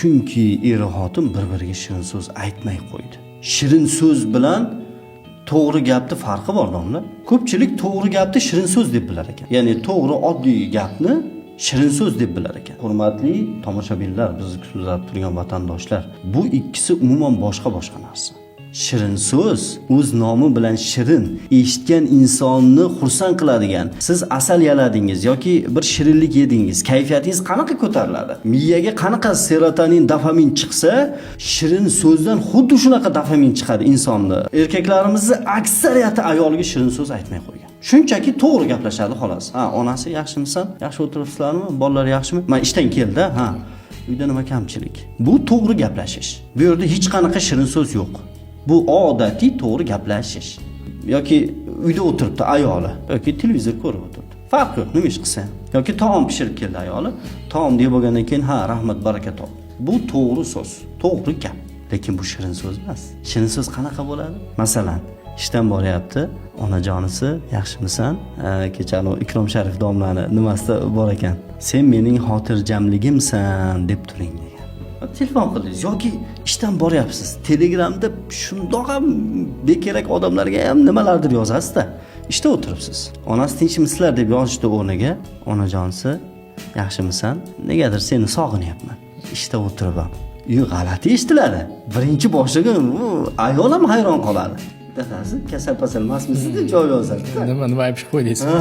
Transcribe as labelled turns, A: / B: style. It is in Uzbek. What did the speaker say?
A: Chunki er xotin bir-biriga shirin so'z aytmay qo'ydi. Shirin so'z bilan to'g'ri gapning farqi bor domla. Ko'pchilik to'g'ri gapni shirin so'z deb bilar ekan. Ya'ni to'g'ri oddiy gapni shirin so'z deb bilar ekan. Hurmatli tomoshabinlar, bizni kuzatib turgan vatandoshlar, bu ikkisi umuman boshqa narsa. Shirin so'z o'z nomi bilan shirin, eshitgan insonni xursand qiladigan. Siz asal yaladingiz yoki bir shirinlik yedingiz, kayfiyatingiz qanaqa ko'tariladi? Miyaga qanaqa serotonin, dopamin chiqsa, shirin so'zdan xuddi shunaqa dopamin chiqadi insonni. Erkaklarimizni aksariyati ayoliga shirin so'z aytmay qo'ygan. Shunchaki to'g'ri gaplashadi xolos. Ha, onasi yaxshimisan? Yaxshi o'tiribsizlarmi? Bolalar yaxshimi? Men ishdan keldi, ha. Uyda nima kamchilik? Bu to'g'ri gaplashish. Bu yerda hech qanaqa shirin so'z yo'q. Bu odatiy to'g'ri gaplashish. Yoki uyda o'tiribdi ayoli yoki televizor ko'rib o'tiribdi. Farq yo'q, nima ish qilsa. Yoki taom pishirib keldi ayoli. Taom deb bo'lgandan keyin ha, rahmat, baraka top. Bu to'g'ri so'z, to'g'ri gap. Lekin bu shirin so'z emas. Shirin so'z qanaqa bo'ladi? Masalan, ishdan boryapti, onajonisi, yaxshimisan? Kechani Ikrom Sharif domlani nimasida bor ekan? Sen mening xotirjamligimsan deb turing degan. Telefon qildingiz yoki ishdan boryapsiz. Telegramda shundoq ham bekerak odamlarga ham nimalardir yozasiz-da. Ishda o'tiribsiz. Onasi tinchmisizlar deb yozishdi o'rniga, onajonisi, yaxshimisan? Negadir seni sog'inyapman. Ishda o'tiribman. G'alati eshitiladi. Birinchi boshiga ayol ham hayron qoladi. Dadasi kasal-pasal emasmisiz deb javob yozadi.
B: Nima ayb qo'ydingiz?
A: Ha.